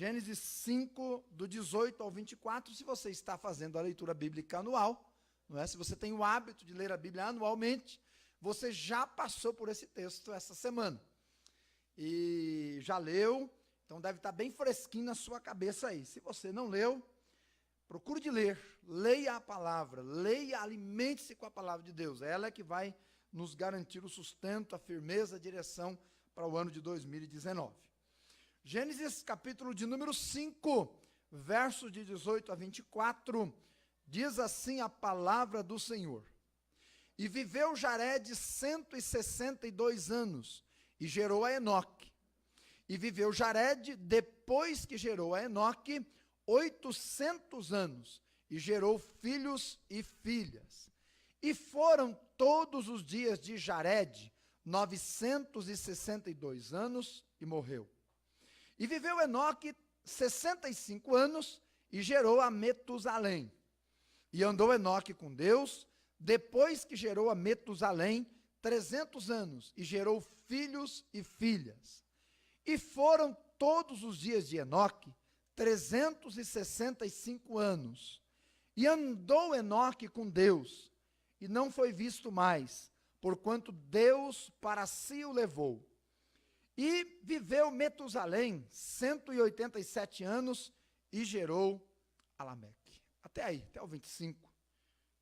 Gênesis 5, do 18 ao 24, se você está fazendo a leitura bíblica anual, não é? Se você tem o hábito de ler a Bíblia anualmente, você já passou por esse texto essa semana. E já leu, então deve estar bem fresquinho na sua cabeça aí. Se você não leu, procure de ler, leia a palavra, leia, alimente-se com a palavra de Deus. Ela é que vai nos garantir o sustento, a firmeza, a direção para o ano de 2019. Gênesis capítulo de número 5, versos de 18 a 24, diz assim a palavra do Senhor. E viveu Jared 162 anos, e gerou a Enoque. E viveu Jared, depois que gerou a Enoque, 800 anos, e gerou filhos e filhas. E foram todos os dias de Jared 962 anos, e morreu. E viveu Enoque 65 anos, e gerou a Metusalém. E andou Enoque com Deus, depois que gerou a Metusalém, 300 anos, e gerou filhos e filhas. E foram todos os dias de Enoque 365 anos. E andou Enoque com Deus, e não foi visto mais, porquanto Deus para si o levou. E viveu Metusalém 187 anos, e gerou a Lameque. Até aí, até o 25.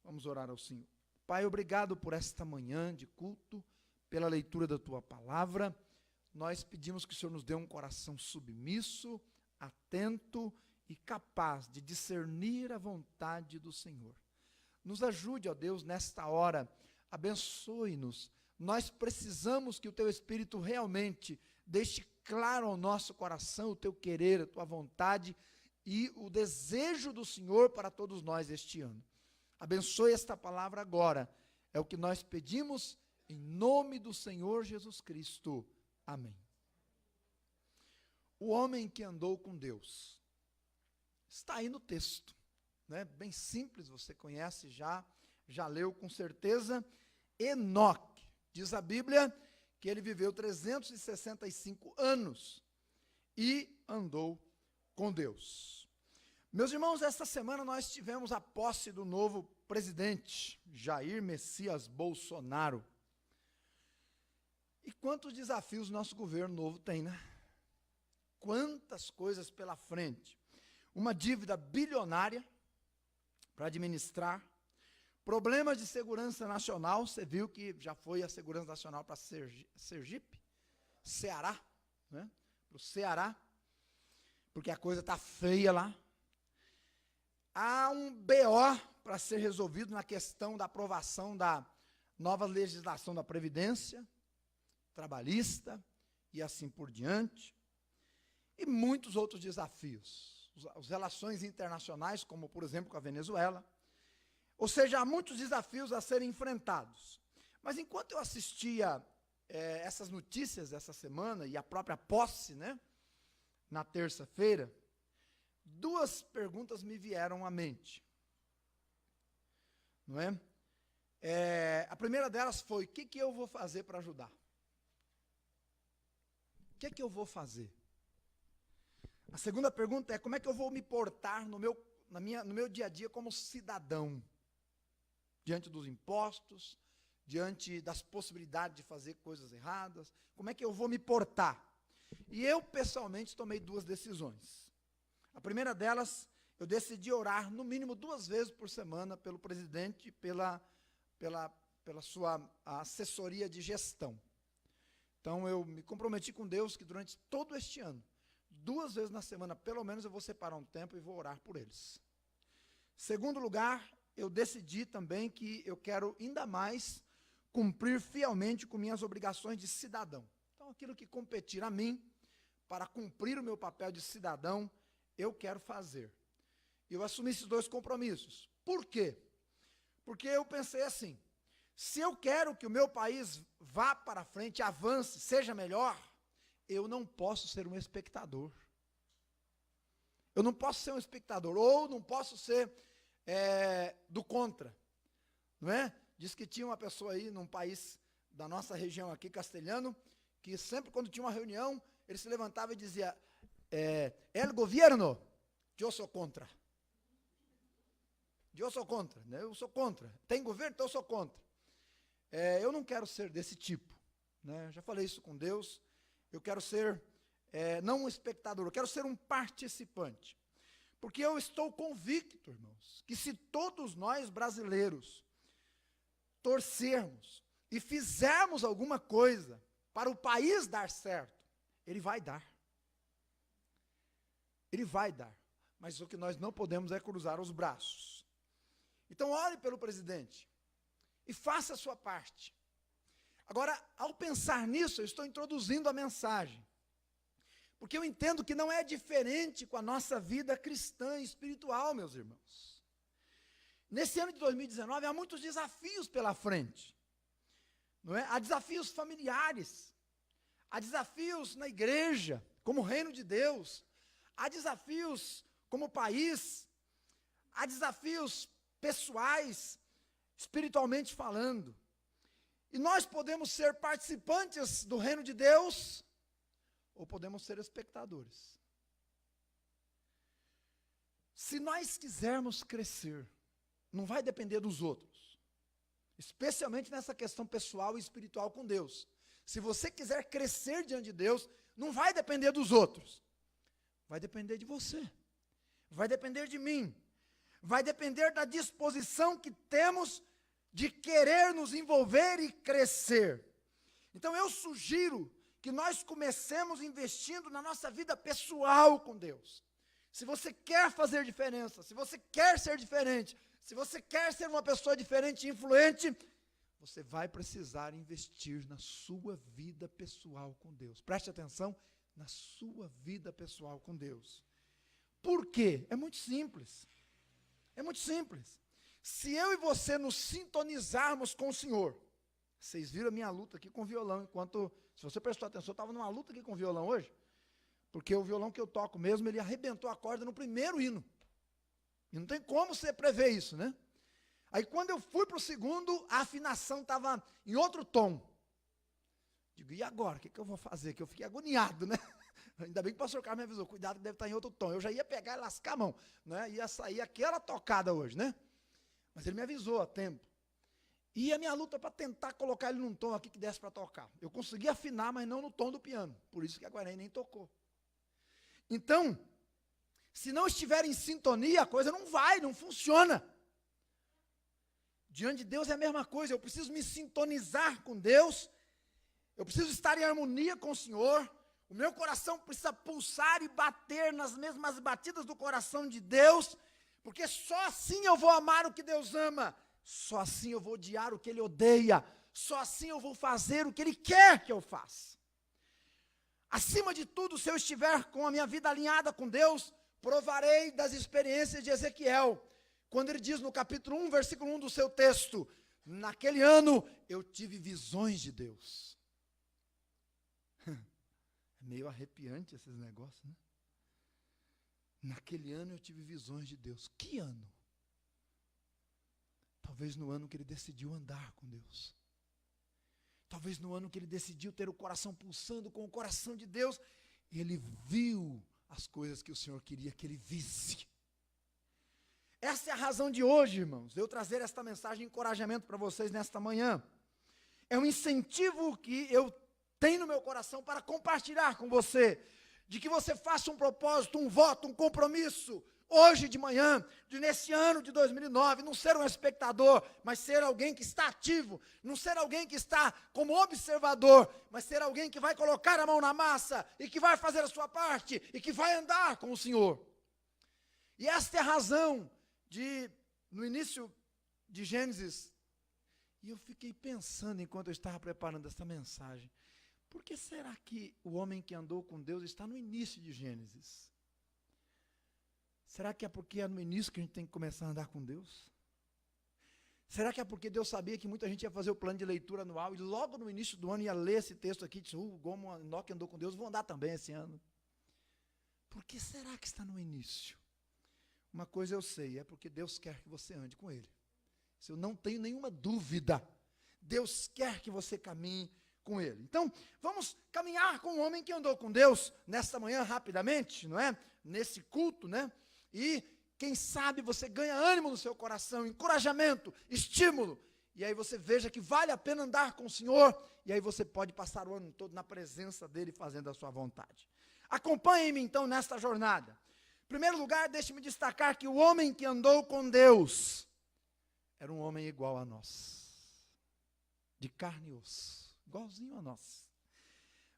Vamos orar ao Senhor. Pai, obrigado por esta manhã de culto, pela leitura da Tua palavra. Nós pedimos que o Senhor nos dê um coração submisso, atento e capaz de discernir a vontade do Senhor. Nos ajude, ó Deus, nesta hora, abençoe-nos. Nós precisamos que o Teu Espírito realmente deixe claro ao nosso coração o Teu querer, a Tua vontade e o desejo do Senhor para todos nós este ano. Abençoe esta palavra agora, é o que nós pedimos em nome do Senhor Jesus Cristo. Amém. O homem que andou com Deus, está aí no texto, né? Bem simples, você conhece já leu com certeza. Enoque, diz a Bíblia que ele viveu 365 anos e andou com Deus. Meus irmãos, esta semana nós tivemos a posse do novo presidente, Jair Messias Bolsonaro. E quantos desafios nosso governo novo tem, né? Quantas coisas pela frente. Uma dívida bilionária para administrar, problemas de segurança nacional, você viu que já foi a segurança nacional para Sergipe, Ceará, né? Para o Ceará, porque a coisa está feia lá. Há um BO para ser resolvido na questão da aprovação da nova legislação da Previdência trabalhista e assim por diante. E muitos outros desafios. As relações internacionais, como por exemplo com a Venezuela. Ou seja, há muitos desafios a serem enfrentados. Mas enquanto eu assistia essas notícias dessa semana e a própria posse, né, na terça-feira, duas perguntas me vieram à mente. Não é? A primeira delas foi, o que eu vou fazer para ajudar? O que eu vou fazer? A segunda pergunta é, como é que eu vou me portar no meu dia a dia como cidadão? Diante dos impostos, diante das possibilidades de fazer coisas erradas, como é que eu vou me portar? E eu, pessoalmente, tomei duas decisões. A primeira delas, eu decidi orar no mínimo 2 vezes por semana pelo presidente e pela sua assessoria de gestão. Então, eu me comprometi com Deus que durante todo este ano, 2 vezes na semana, pelo menos, eu vou separar um tempo e vou orar por eles. Segundo lugar, eu decidi também que eu quero ainda mais cumprir fielmente com minhas obrigações de cidadão. Então, aquilo que competir a mim, para cumprir o meu papel de cidadão, eu quero fazer. Eu assumi esses 2 compromissos. Por quê? Porque eu pensei assim, se eu quero que o meu país vá para frente, avance, seja melhor, eu não posso ser um espectador. Eu não posso ser um espectador, ou não posso ser do contra. Não é? Diz que tinha uma pessoa aí num país da nossa região aqui, castelhano, que sempre quando tinha uma reunião, ele se levantava e dizia, El gobierno, eu sou contra. Eu sou contra, né? Eu sou contra. Tem governo, então eu sou contra. Eu não quero ser desse tipo, né? Já falei isso com Deus. Eu quero ser, não um espectador, eu quero ser um participante. Porque eu estou convicto, irmãos, que se todos nós brasileiros torcermos e fizermos alguma coisa para o país dar certo, ele vai dar. Ele vai dar. Mas o que nós não podemos é cruzar os braços. Então, ore pelo presidente e faça a sua parte. Agora, ao pensar nisso, eu estou introduzindo a mensagem. Porque eu entendo que não é diferente com a nossa vida cristã e espiritual, meus irmãos. Nesse ano de 2019, há muitos desafios pela frente. Não é? Há desafios familiares, há desafios na igreja, como reino de Deus, há desafios como país, há desafios pessoais, espiritualmente falando. E nós podemos ser participantes do reino de Deus, ou podemos ser espectadores. Se nós quisermos crescer, não vai depender dos outros, especialmente nessa questão pessoal e espiritual com Deus. Se você quiser crescer diante de Deus, não vai depender dos outros, vai depender de você, vai depender de mim, vai depender da disposição que temos de querer nos envolver e crescer. Então eu sugiro que nós comecemos investindo na nossa vida pessoal com Deus. Se você quer fazer diferença, se você quer ser diferente, se você quer ser uma pessoa diferente e influente, você vai precisar investir na sua vida pessoal com Deus. Preste atenção, na sua vida pessoal com Deus. Por quê? É muito simples. É muito simples. Se eu e você nos sintonizarmos com o Senhor, vocês viram a minha luta aqui com o violão, se você prestou atenção, eu estava numa luta aqui com o violão hoje, porque o violão que eu toco mesmo, ele arrebentou a corda no primeiro hino. E não tem como você prever isso, né? Aí quando eu fui para o segundo, a afinação estava em outro tom. Digo, e agora? O que eu vou fazer? Que eu fiquei agoniado, né? Ainda bem que o pastor Carlos me avisou, cuidado que deve estar em outro tom. Eu já ia pegar e lascar a mão, né? Ia sair aquela tocada hoje, né? Mas ele me avisou a tempo. E a minha luta é para tentar colocar ele num tom aqui que desse para tocar. Eu consegui afinar, mas não no tom do piano. Por isso que a Guarani nem tocou. Então, se não estiver em sintonia, a coisa não vai, não funciona. Diante de Deus é a mesma coisa. Eu preciso me sintonizar com Deus. Eu preciso estar em harmonia com o Senhor. O meu coração precisa pulsar e bater nas mesmas batidas do coração de Deus. Porque só assim eu vou amar o que Deus ama. Só assim eu vou odiar o que Ele odeia. Só assim eu vou fazer o que Ele quer que eu faça. Acima de tudo, se eu estiver com a minha vida alinhada com Deus, provarei das experiências de Ezequiel. Quando ele diz no capítulo 1, versículo 1 do seu texto, naquele ano eu tive visões de Deus. É meio arrepiante esses negócios, né? Naquele ano eu tive visões de Deus. Que ano? Talvez no ano que ele decidiu andar com Deus. Talvez no ano que ele decidiu ter o coração pulsando com o coração de Deus. E ele viu as coisas que o Senhor queria que ele visse. Essa é a razão de hoje, irmãos, de eu trazer esta mensagem de encorajamento para vocês nesta manhã. É um incentivo que eu tenho no meu coração para compartilhar com você, de que você faça um propósito, um voto, um compromisso, hoje de manhã, nesse ano de 2009, não ser um espectador, mas ser alguém que está ativo, não ser alguém que está como observador, mas ser alguém que vai colocar a mão na massa, e que vai fazer a sua parte, e que vai andar com o Senhor. E esta é a razão no início de Gênesis, e eu fiquei pensando enquanto eu estava preparando essa mensagem, por que será que o homem que andou com Deus está no início de Gênesis? Será que é porque é no início que a gente tem que começar a andar com Deus? Será que é porque Deus sabia que muita gente ia fazer o plano de leitura anual e logo no início do ano ia ler esse texto aqui e disse, como Enoque andou com Deus, vou andar também esse ano. Por que será que está no início? Uma coisa eu sei, é porque Deus quer que você ande com Ele. Isso eu não tenho nenhuma dúvida. Deus quer que você caminhe com ele. Então, vamos caminhar com um homem que andou com Deus nesta manhã rapidamente, não é? Nesse culto, né? E quem sabe você ganha ânimo no seu coração, encorajamento, estímulo. E aí você veja que vale a pena andar com o Senhor. E aí você pode passar o ano todo na presença dele, fazendo a sua vontade. Acompanhe-me então nesta jornada. Em primeiro lugar, deixe-me destacar que o homem que andou com Deus era um homem igual a nós, de carne e osso, igualzinho a nós.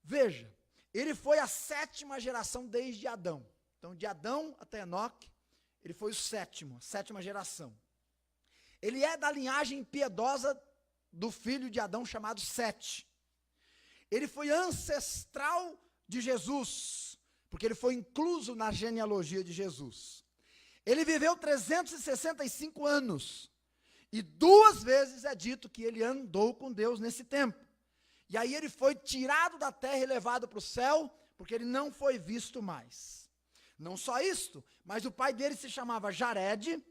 Veja, ele foi a 7ª geração desde Adão. Então, de Adão até Enoque, ele foi o 7º, a 7ª geração. Ele é da linhagem piedosa do filho de Adão chamado Sete. Ele foi ancestral de Jesus, porque ele foi incluso na genealogia de Jesus. Ele viveu 365 anos, e 2 vezes é dito que ele andou com Deus nesse tempo. E aí ele foi tirado da terra e levado para o céu, porque ele não foi visto mais. Não só isto, mas o pai dele se chamava Jared,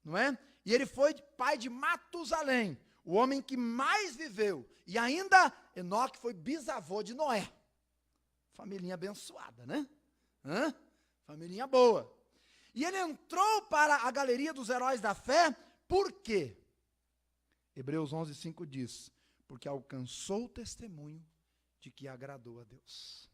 não é? E ele foi pai de Matusalém, o homem que mais viveu. E ainda Enoque foi bisavô de Noé. Família abençoada, né? Família boa. E ele entrou para a galeria dos heróis da fé, por quê? Hebreus 11:5 diz, porque alcançou o testemunho de que agradou a Deus.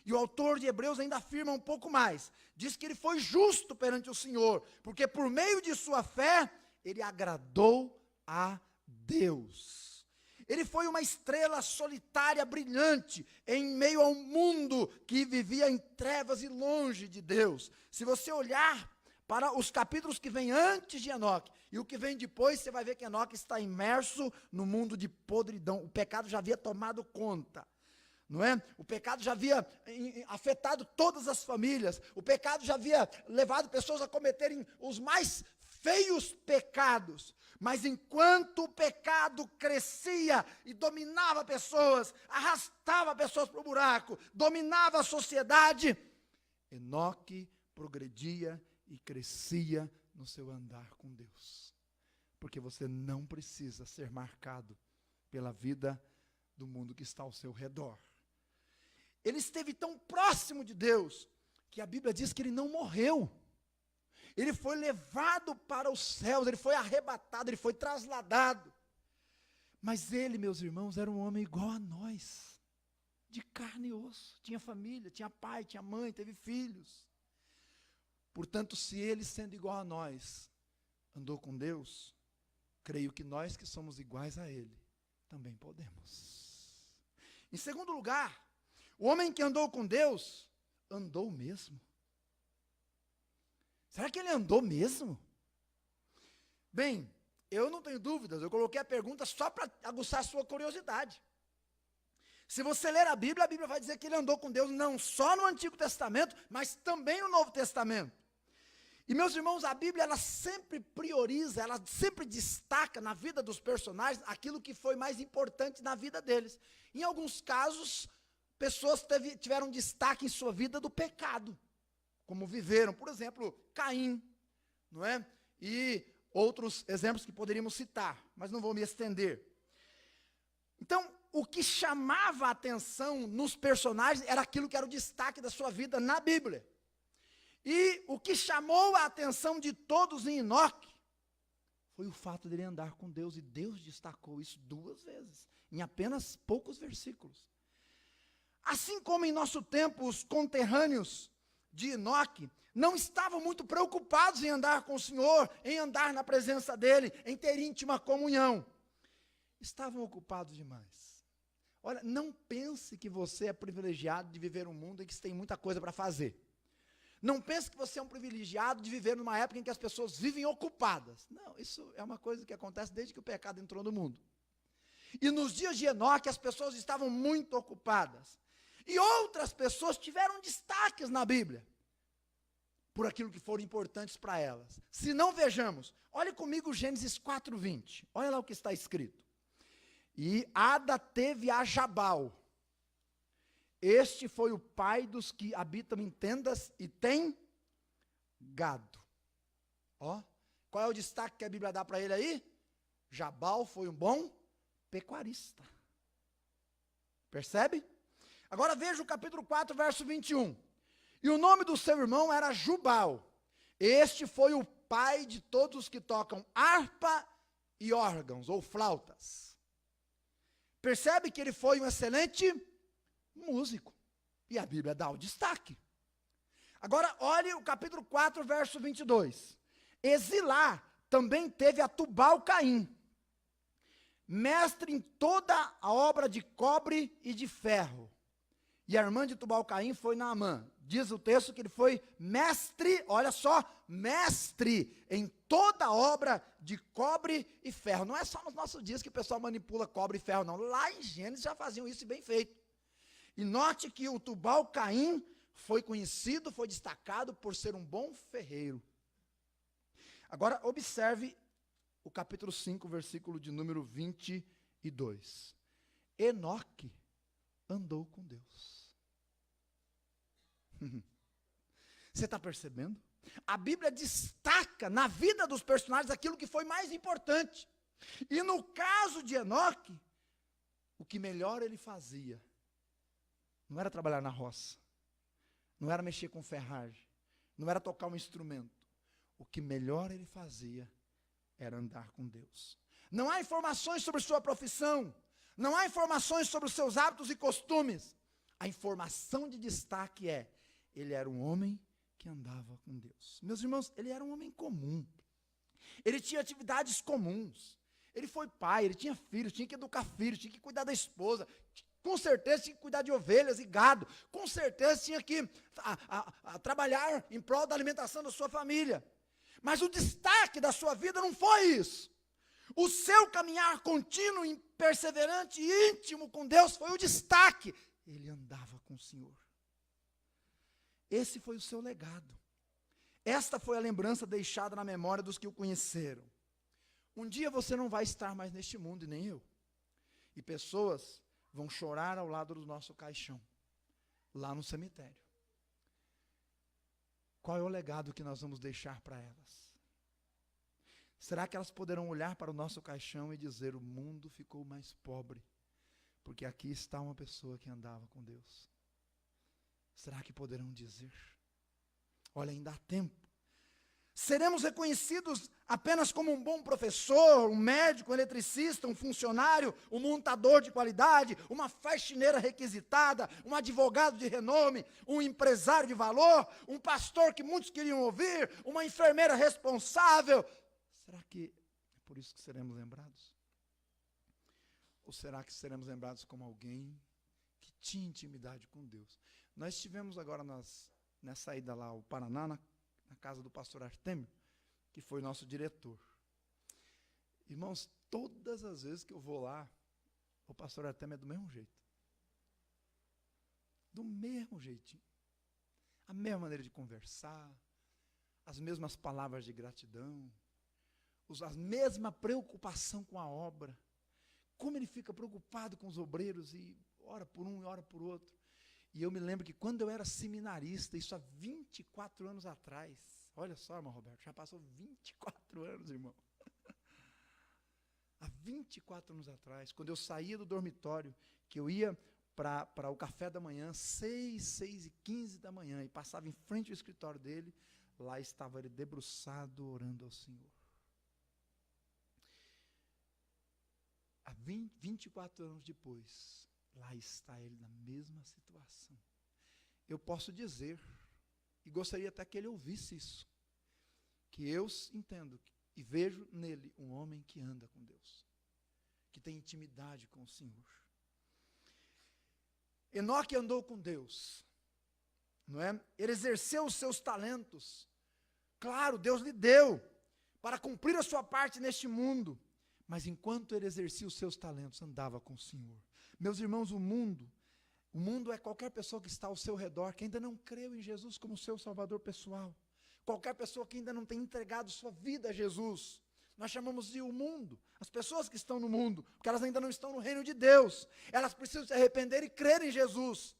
E o autor de Hebreus ainda afirma um pouco mais, diz que ele foi justo perante o Senhor, porque por meio de sua fé, ele agradou a Deus. Ele foi uma estrela solitária, brilhante, em meio a um mundo que vivia em trevas e longe de Deus. Se você olhar para os capítulos que vêm antes de Enoque, e o que vem depois, você vai ver que Enoque está imerso no mundo de podridão. O pecado já havia tomado conta, não é? O pecado já havia afetado todas as famílias, o pecado já havia levado pessoas a cometerem os mais feios pecados, mas enquanto o pecado crescia e dominava pessoas, arrastava pessoas para o buraco, dominava a sociedade, Enoque progredia e crescia no seu andar com Deus, porque você não precisa ser marcado pela vida do mundo que está ao seu redor. Ele esteve tão próximo de Deus, que a Bíblia diz que ele não morreu. Ele foi levado para os céus, ele foi arrebatado, ele foi trasladado. Mas ele, meus irmãos, era um homem igual a nós, de carne e osso. Tinha família, tinha pai, tinha mãe, teve filhos. Portanto, se ele, sendo igual a nós, andou com Deus, creio que nós que somos iguais a ele, também podemos. Em segundo lugar, o homem que andou com Deus, andou mesmo. Será que ele andou mesmo? Bem, eu não tenho dúvidas, eu coloquei a pergunta só para aguçar a sua curiosidade. Se você ler a Bíblia vai dizer que ele andou com Deus não só no Antigo Testamento, mas também no Novo Testamento. E meus irmãos, a Bíblia ela sempre prioriza, ela sempre destaca na vida dos personagens aquilo que foi mais importante na vida deles. Em alguns casos, pessoas tiveram destaque em sua vida do pecado, como viveram, por exemplo, Caim, não é? E outros exemplos que poderíamos citar, mas não vou me estender. Então, o que chamava a atenção nos personagens era aquilo que era o destaque da sua vida na Bíblia. E o que chamou a atenção de todos em Enoque foi o fato dele andar com Deus, e Deus destacou isso 2 vezes, em apenas poucos versículos. Assim como em nosso tempo os conterrâneos de Enoque não estavam muito preocupados em andar com o Senhor, em andar na presença dele, em ter íntima comunhão. Estavam ocupados demais. Olha, não pense que você é privilegiado de viver um mundo em que você tem muita coisa para fazer. Não pense que você é um privilegiado de viver numa época em que as pessoas vivem ocupadas. Não, isso é uma coisa que acontece desde que o pecado entrou no mundo. E nos dias de Enoque as pessoas estavam muito ocupadas. E outras pessoas tiveram destaques na Bíblia, por aquilo que foram importantes para elas. Se não, vejamos, olhe comigo Gênesis 4:20, olha lá o que está escrito. E Ada teve a Jabal, este foi o pai dos que habitam em tendas e tem gado. Ó, qual é o destaque que a Bíblia dá para ele aí? Jabal foi um bom pecuarista. Percebe? Agora veja o capítulo 4, verso 21. E o nome do seu irmão era Jubal. Este foi o pai de todos os que tocam harpa e órgãos, ou flautas. Percebe que ele foi um excelente músico. E a Bíblia dá o destaque. Agora, olhe o capítulo 4, verso 22. Exilá também teve a Tubal-Caim, mestre em toda a obra de cobre e de ferro. E a irmã de Tubal-Caim foi Naamã. Diz o texto que ele foi mestre, olha só, mestre em toda a obra de cobre e ferro. Não é só nos nossos dias que o pessoal manipula cobre e ferro, não. Lá em Gênesis já faziam isso bem feito. E note que o Tubal-Caim foi conhecido, foi destacado por ser um bom ferreiro. Agora, observe o capítulo 5, versículo de número 22. Enoque andou com Deus. Você está percebendo? A Bíblia destaca na vida dos personagens aquilo que foi mais importante. E no caso de Enoque, o que melhor ele fazia não era trabalhar na roça, não era mexer com ferragem, não era tocar um instrumento. O que melhor ele fazia era andar com Deus. Não há informações sobre sua profissão, não há informações sobre os seus hábitos e costumes. A informação de destaque é: ele era um homem que andava com Deus. Meus irmãos, ele era um homem comum. Ele tinha atividades comuns. Ele foi pai, ele tinha filhos, tinha que educar filhos, tinha que cuidar da esposa. Com certeza tinha que cuidar de ovelhas e gado. Com certeza tinha que trabalhar em prol da alimentação da sua família. Mas o destaque da sua vida não foi isso. O seu caminhar contínuo, perseverante e íntimo com Deus foi o destaque. Ele andava com o Senhor. Esse foi o seu legado. Esta foi a lembrança deixada na memória dos que o conheceram. Um dia você não vai estar mais neste mundo, e nem eu. E pessoas vão chorar ao lado do nosso caixão, lá no cemitério. Qual é o legado que nós vamos deixar para elas? Será que elas poderão olhar para o nosso caixão e dizer: o mundo ficou mais pobre, porque aqui está uma pessoa que andava com Deus? Será que poderão dizer? Olha, ainda há tempo. Seremos reconhecidos apenas como um bom professor, um médico, um eletricista, um funcionário, um montador de qualidade, uma faxineira requisitada, um advogado de renome, um empresário de valor, um pastor que muitos queriam ouvir, uma enfermeira responsável. Será que é por isso que seremos lembrados? Ou será que seremos lembrados como alguém que tinha intimidade com Deus? Nós estivemos agora nessa ida lá ao Paraná, na casa do pastor Artêmio, que foi nosso diretor. Irmãos, todas as vezes que eu vou lá, o pastor Artêmio é do mesmo jeito. Do mesmo jeitinho. A mesma maneira de conversar, as mesmas palavras de gratidão, a mesma preocupação com a obra. Como ele fica preocupado com os obreiros, e ora por um e ora por outro. E eu me lembro que quando eu era seminarista, isso há 24 anos atrás, olha só, irmão Roberto, já passou 24 anos, irmão. Há 24 anos atrás, quando eu saía do dormitório, que eu ia para o café da manhã, 6h15 da manhã, e passava em frente ao escritório dele, lá estava ele debruçado, orando ao Senhor. Há 24 anos depois, lá está ele na mesma situação. Eu posso dizer, e gostaria até que ele ouvisse isso, que eu entendo e vejo nele um homem que anda com Deus, que tem intimidade com o Senhor. Enoque andou com Deus, não é? Ele exerceu os seus talentos. Claro, Deus lhe deu para cumprir a sua parte neste mundo, mas enquanto ele exercia os seus talentos, andava com o Senhor. Meus irmãos, o mundo é qualquer pessoa que está ao seu redor, que ainda não creu em Jesus como seu salvador pessoal. Qualquer pessoa que ainda não tem entregado sua vida a Jesus. Nós chamamos de o mundo, as pessoas que estão no mundo, porque elas ainda não estão no reino de Deus. Elas precisam se arrepender e crer em Jesus.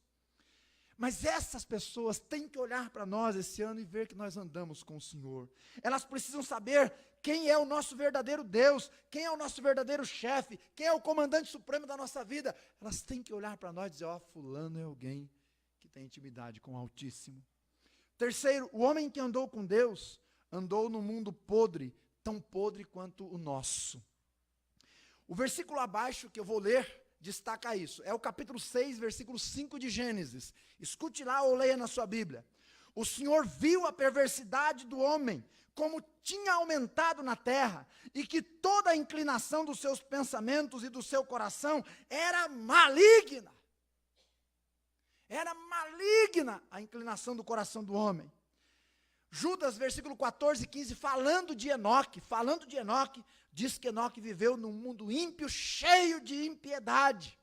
Mas essas pessoas têm que olhar para nós esse ano e ver que nós andamos com o Senhor. Elas precisam saber quem é o nosso verdadeiro Deus, quem é o nosso verdadeiro chefe, quem é o comandante supremo da nossa vida. Elas têm que olhar para nós e dizer, ó, fulano é alguém que tem intimidade com o Altíssimo. Terceiro, o homem que andou com Deus, andou no mundo podre, tão podre quanto o nosso. O versículo abaixo que eu vou ler, destaca isso. É o capítulo 6, versículo 5 de Gênesis. Escute lá ou leia na sua Bíblia. O Senhor viu a perversidade do homem, como tinha aumentado na terra, e que toda a inclinação dos seus pensamentos e do seu coração era maligna. Era maligna a inclinação do coração do homem. Judas, versículo 14 e 15, falando de Enoque, diz que Enoque viveu num mundo ímpio, cheio de impiedade.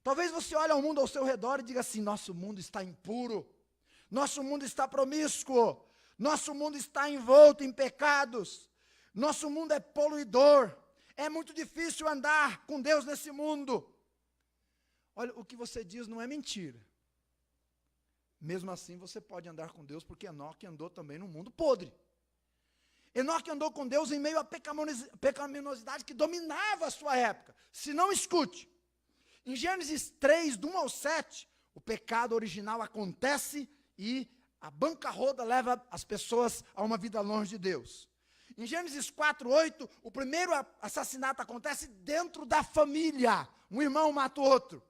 Talvez você olhe ao mundo ao seu redor e diga assim, nosso mundo está impuro, nosso mundo está promíscuo, nosso mundo está envolto em pecados, nosso mundo é poluidor, é muito difícil andar com Deus nesse mundo. Olha, o que você diz não é mentira. Mesmo assim, você pode andar com Deus, porque Enoque andou também num mundo podre. Enoque andou com Deus em meio à pecaminosidade que dominava a sua época. Se não, escute. Em Gênesis 3, do 1 ao 7, o pecado original acontece e a bancarrota leva as pessoas a uma vida longe de Deus. Em Gênesis 4, 8, o primeiro assassinato acontece dentro da família. Um irmão mata o outro.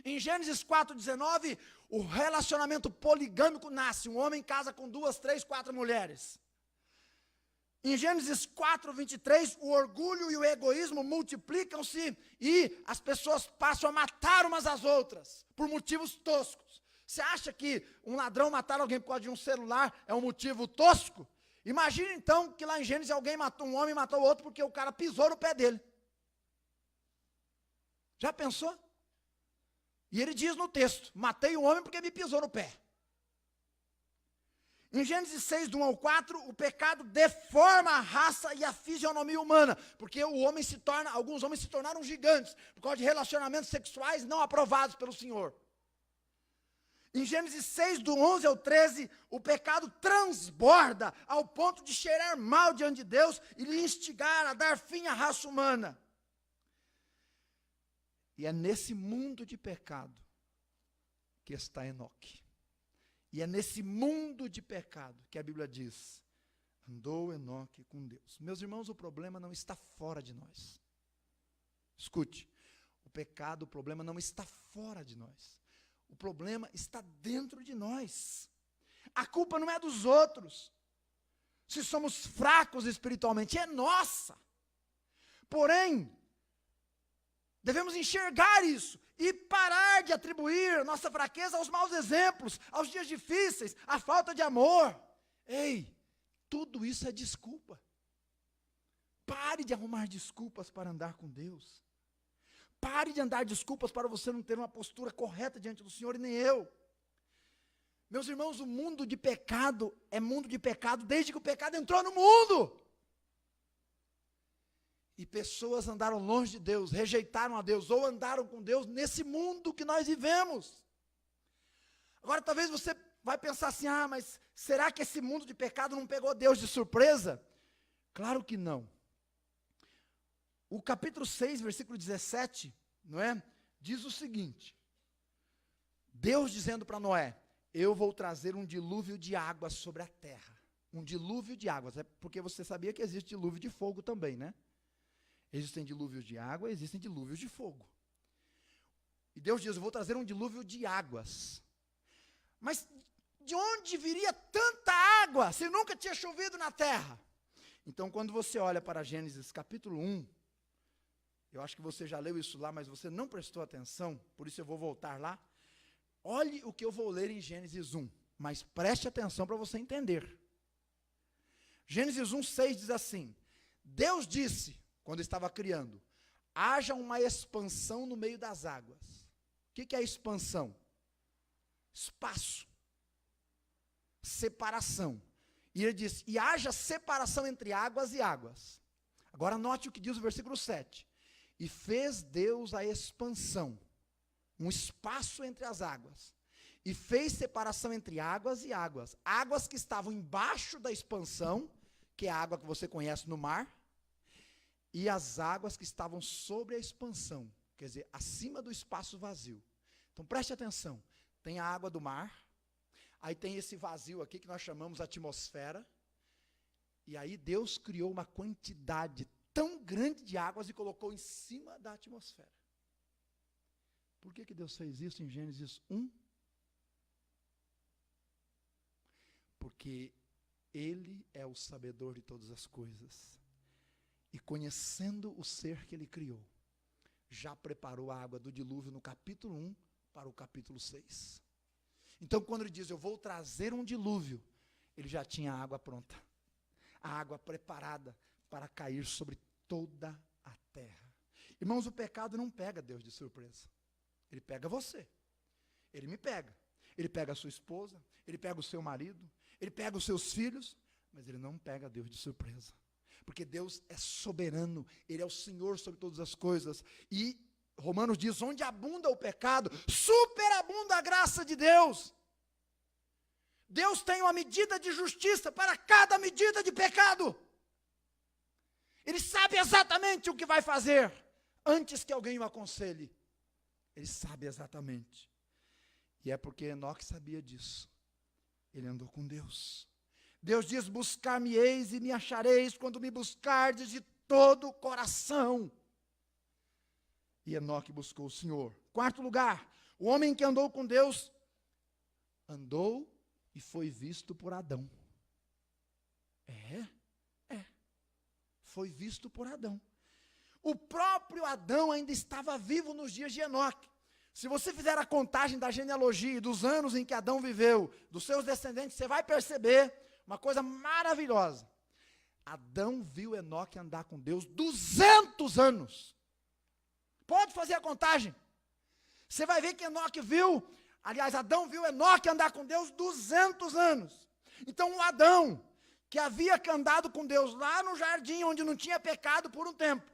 Em Gênesis 4:19, o relacionamento poligâmico nasce. Um homem casa com 2, 3, 4 mulheres. Em Gênesis 4:23, o orgulho e o egoísmo multiplicam-se e as pessoas passam a matar umas às outras, por motivos toscos. Você acha que um ladrão matar alguém por causa de um celular é um motivo tosco? Imagine então que lá em Gênesis um homem matou o outro porque o cara pisou no pé dele. Já pensou? E ele diz no texto, matei o homem porque me pisou no pé. Em Gênesis 6, do 1 ao 4, o pecado deforma a raça e a fisionomia humana, porque alguns homens se tornaram gigantes, por causa de relacionamentos sexuais não aprovados pelo Senhor. Em Gênesis 6, do 11 ao 13, o pecado transborda ao ponto de cheirar mal diante de Deus e lhe instigar a dar fim à raça humana. E é nesse mundo de pecado que está Enoque. E é nesse mundo de pecado que a Bíblia diz, andou Enoque com Deus. Meus irmãos, o problema não está fora de nós. Escute, o problema não está fora de nós. O problema está dentro de nós. A culpa não é dos outros. Se somos fracos espiritualmente, é nossa. Porém, devemos enxergar isso e parar de atribuir nossa fraqueza aos maus exemplos, aos dias difíceis, à falta de amor. Ei, tudo isso é desculpa. Pare de arrumar desculpas para andar com Deus. Pare de andar desculpas para você não ter uma postura correta diante do Senhor e nem eu. Meus irmãos, o mundo de pecado é mundo de pecado desde que o pecado entrou no mundo. E pessoas andaram longe de Deus, rejeitaram a Deus, ou andaram com Deus nesse mundo que nós vivemos. Agora talvez você vai pensar assim, mas será que esse mundo de pecado não pegou Deus de surpresa? Claro que não. O capítulo 6, versículo 17, não é? Diz o seguinte, Deus dizendo para Noé, eu vou trazer um dilúvio de águas sobre a terra. Um dilúvio de águas, é porque você sabia que existe dilúvio de fogo também, né? Existem dilúvios de água, existem dilúvios de fogo. E Deus diz, eu vou trazer um dilúvio de águas. Mas de onde viria tanta água, se nunca tinha chovido na terra? Então, quando você olha para Gênesis capítulo 1, eu acho que você já leu isso lá, mas você não prestou atenção, por isso eu vou voltar lá. Olhe o que eu vou ler em Gênesis 1, mas preste atenção para você entender. Gênesis 1:6 diz assim, Deus disse, quando estava criando, haja uma expansão no meio das águas. O que é expansão? Espaço. Separação. E ele diz, e haja separação entre águas e águas. Agora note o que diz o versículo 7. E fez Deus a expansão um espaço entre as águas, e fez separação entre águas e águas. Águas que estavam embaixo da expansão, que é a água que você conhece no mar, e as águas que estavam sobre a expansão, quer dizer, acima do espaço vazio. Então preste atenção, tem a água do mar, aí tem esse vazio aqui que nós chamamos atmosfera, e aí Deus criou uma quantidade tão grande de águas e colocou em cima da atmosfera. Por que Deus fez isso em Gênesis 1? Porque Ele é o sabedor de todas as coisas. E conhecendo o ser que Ele criou, já preparou a água do dilúvio no capítulo 1 para o capítulo 6. Então, quando Ele diz, eu vou trazer um dilúvio, Ele já tinha a água pronta. A água preparada para cair sobre toda a terra. Irmãos, o pecado não pega Deus de surpresa. Ele pega você. Ele me pega. Ele pega a sua esposa, ele pega o seu marido, ele pega os seus filhos, mas ele não pega Deus de surpresa. Porque Deus é soberano, Ele é o Senhor sobre todas as coisas. E Romanos diz, onde abunda o pecado, superabunda a graça de Deus. Deus tem uma medida de justiça para cada medida de pecado. Ele sabe exatamente o que vai fazer, antes que alguém o aconselhe. Ele sabe exatamente. E é porque Enoque sabia disso. Ele andou com Deus. Deus diz, buscar-me-eis e me achareis, quando me buscardes de todo o coração. E Enoque buscou o Senhor. Quarto lugar, o homem que andou com Deus, andou e foi visto por Adão. Foi visto por Adão. O próprio Adão ainda estava vivo nos dias de Enoque. Se você fizer a contagem da genealogia, dos anos em que Adão viveu, dos seus descendentes, você vai perceber uma coisa maravilhosa. Adão viu Enoque andar com Deus 200 anos. Pode fazer a contagem. Você vai ver que Adão viu Enoque andar com Deus 200 anos. Então o Adão, que havia andado com Deus lá no jardim, onde não tinha pecado por um tempo,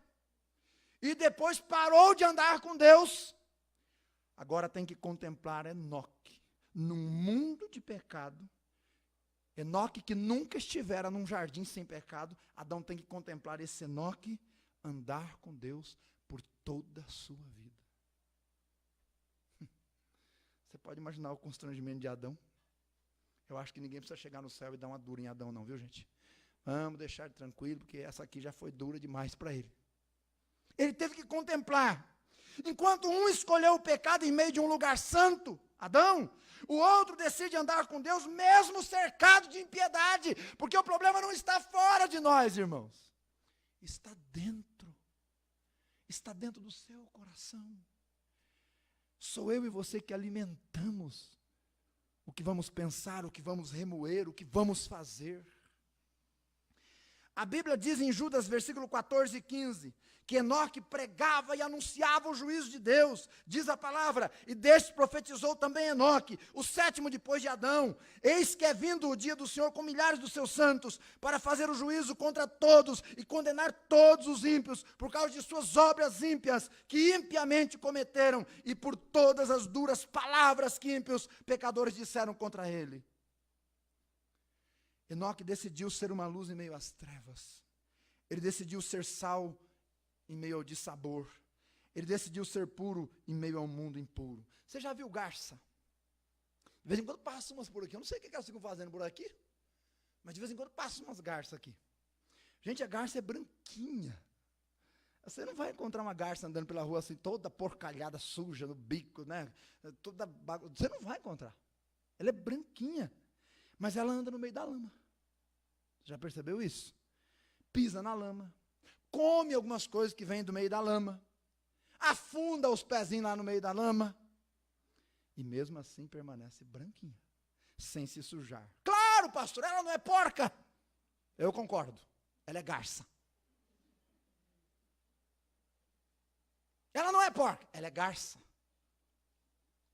e depois parou de andar com Deus, agora tem que contemplar Enoque, num mundo de pecado. Enoque que nunca estivera num jardim sem pecado, Adão tem que contemplar esse Enoque, andar com Deus por toda a sua vida. Você pode imaginar o constrangimento de Adão? Eu acho que ninguém precisa chegar no céu e dar uma dura em Adão não, viu gente? Vamos deixar ele tranquilo, porque essa aqui já foi dura demais para ele. Ele teve que contemplar. Enquanto um escolheu o pecado em meio de um lugar santo, Adão, o outro decide andar com Deus mesmo cercado de impiedade, porque o problema não está fora de nós, irmãos. Está dentro do seu coração. Sou eu e você que alimentamos o que vamos pensar, o que vamos remoer, o que vamos fazer. A Bíblia diz em Judas, versículo 14 e 15, que Enoque pregava e anunciava o juízo de Deus. Diz a palavra, e deste profetizou também Enoque, o sétimo depois de Adão. Eis que é vindo o dia do Senhor com milhares dos seus santos, para fazer o juízo contra todos e condenar todos os ímpios, por causa de suas obras ímpias, que impiamente cometeram, e por todas as duras palavras que ímpios pecadores disseram contra ele. Enoque decidiu ser uma luz em meio às trevas. Ele decidiu ser sal em meio ao dissabor. Ele decidiu ser puro em meio ao mundo impuro. Você já viu garça? De vez em quando passa umas por aqui. Eu não sei o que elas ficam fazendo por aqui, mas de vez em quando passa umas garças aqui. Gente, a garça é branquinha. Você não vai encontrar uma garça andando pela rua assim, toda porcalhada, suja, no bico, né? Você não vai encontrar. Ela é branquinha, mas ela anda no meio da lama. Já percebeu isso? Pisa na lama, come algumas coisas que vêm do meio da lama, afunda os pezinhos lá no meio da lama, e mesmo assim permanece branquinha, sem se sujar. Claro, pastor, ela não é porca. Eu concordo, ela é garça. Ela não é porca, ela é garça.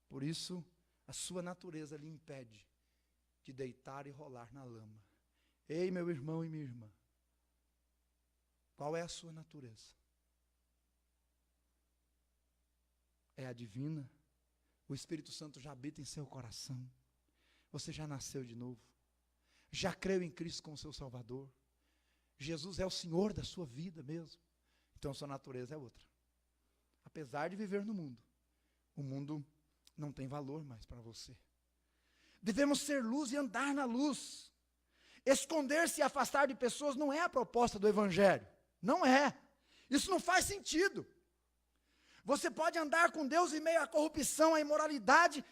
Por isso, a sua natureza lhe impede de deitar e rolar na lama. Ei, meu irmão e minha irmã, qual é a sua natureza? É a divina? O Espírito Santo já habita em seu coração. Você já nasceu de novo. Já creu em Cristo como seu Salvador. Jesus é o Senhor da sua vida mesmo. Então a sua natureza é outra. Apesar de viver no mundo, o mundo não tem valor mais para você. Devemos ser luz e andar na luz. Esconder-se e afastar de pessoas não é a proposta do Evangelho. Não é. Isso não faz sentido. Você pode andar com Deus em meio à corrupção, à imoralidade,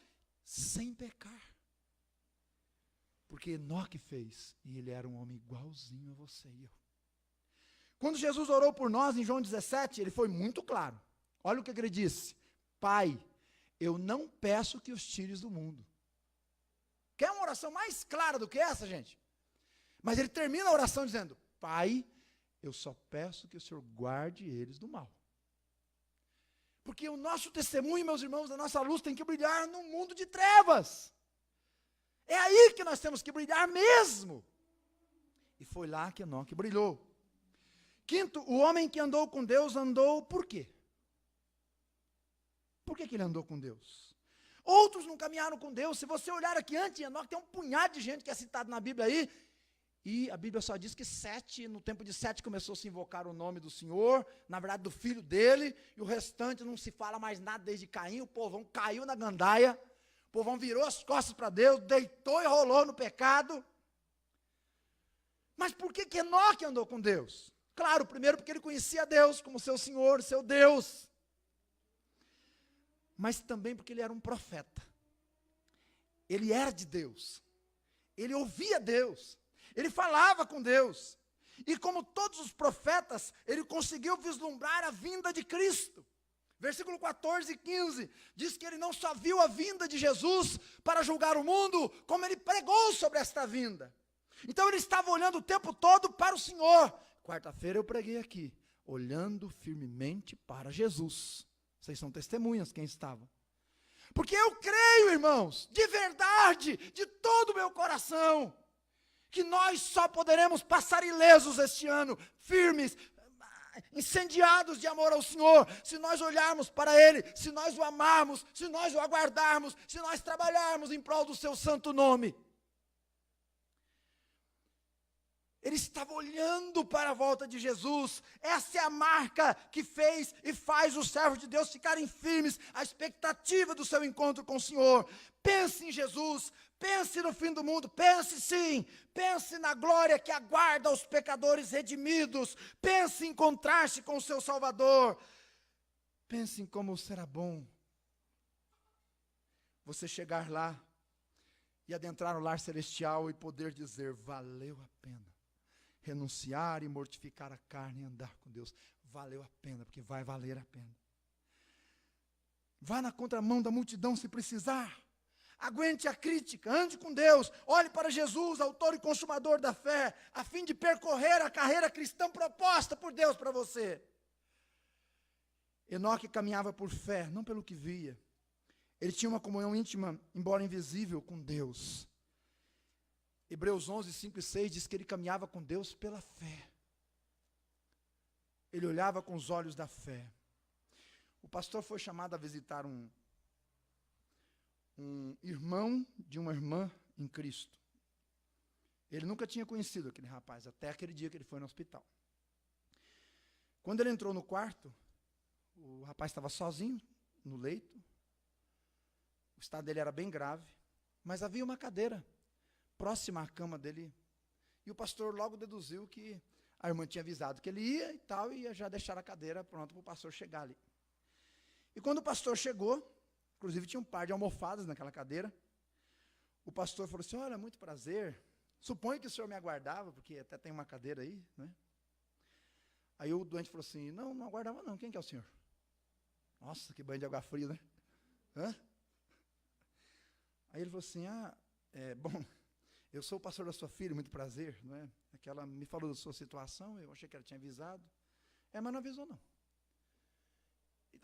sem pecar. Porque Enoque fez, e ele era um homem igualzinho a você e eu. Quando Jesus orou por nós, em João 17, ele foi muito claro. Olha o que ele disse: Pai, eu não peço que os tires do mundo. Quer uma oração mais clara do que essa, gente? Mas ele termina a oração dizendo: Pai, eu só peço que o Senhor guarde eles do mal. Porque o nosso testemunho, meus irmãos, a nossa luz tem que brilhar num mundo de trevas. É aí que nós temos que brilhar mesmo. E foi lá que Enoque brilhou. Quinto, o homem que andou com Deus andou por quê? Por que ele andou com Deus? Outros não caminharam com Deus. Se você olhar aqui antes de Enoque, tem um punhado de gente que é citado na Bíblia aí. E a Bíblia só diz que no tempo de Sete começou a se invocar o nome do Senhor, na verdade do filho dele, e o restante não se fala mais nada desde Caim. O povão caiu na gandaia, o povão virou as costas para Deus, deitou e rolou no pecado. Mas por que Enoque andou com Deus? Claro, primeiro porque ele conhecia Deus como seu Senhor, seu Deus. Mas também porque ele era um profeta. Ele era de Deus. Ele ouvia Deus. Ele falava com Deus. E como todos os profetas, ele conseguiu vislumbrar a vinda de Cristo. Versículo 14 e 15, diz que ele não só viu a vinda de Jesus para julgar o mundo, como ele pregou sobre esta vinda. Então ele estava olhando o tempo todo para o Senhor. Quarta-feira eu preguei aqui, olhando firmemente para Jesus. Vocês são testemunhas, quem estavam. Porque eu creio, irmãos, de verdade, de todo o meu coração, que nós só poderemos passar ilesos este ano, firmes, incendiados de amor ao Senhor, se nós olharmos para Ele, se nós o amarmos, se nós o aguardarmos, se nós trabalharmos em prol do seu santo nome. Ele estava olhando para a volta de Jesus. Essa é a marca que fez e faz os servos de Deus ficarem firmes, a expectativa do seu encontro com o Senhor. Pense em Jesus, pense no fim do mundo, pense sim, pense na glória que aguarda os pecadores redimidos, pense em encontrar-se com o seu Salvador, pense em como será bom você chegar lá e adentrar no lar celestial e poder dizer: valeu a pena renunciar e mortificar a carne e andar com Deus. Valeu a pena, porque vai valer a pena. Vá na contramão da multidão se precisar. Aguente a crítica, ande com Deus, olhe para Jesus, autor e consumador da fé, a fim de percorrer a carreira cristã proposta por Deus para você. Enoque caminhava por fé, não pelo que via. Ele tinha uma comunhão íntima, embora invisível, com Deus. Hebreus 11, 5 e 6 diz que ele caminhava com Deus pela fé. Ele olhava com os olhos da fé. O pastor foi chamado a visitar um irmão de uma irmã em Cristo. Ele nunca tinha conhecido aquele rapaz, até aquele dia que ele foi no hospital. Quando ele entrou no quarto, o rapaz estava sozinho no leito. O estado dele era bem grave, mas havia uma cadeira próxima à cama dele, e o pastor logo deduziu que a irmã tinha avisado que ele ia e tal, e ia já deixar a cadeira pronta para o pastor chegar ali. E quando o pastor chegou, inclusive tinha um par de almofadas naquela cadeira, o pastor falou assim: olha, muito prazer, suponho que o senhor me aguardava, porque até tem uma cadeira aí, né? Aí o doente falou assim: não aguardava não, quem que é o senhor? Nossa, que banho de água fria, né? Hã? Aí ele falou assim: bom, eu sou o pastor da sua filha, muito prazer, não é? Que ela me falou da sua situação, eu achei que ela tinha avisado. Mas não avisou não.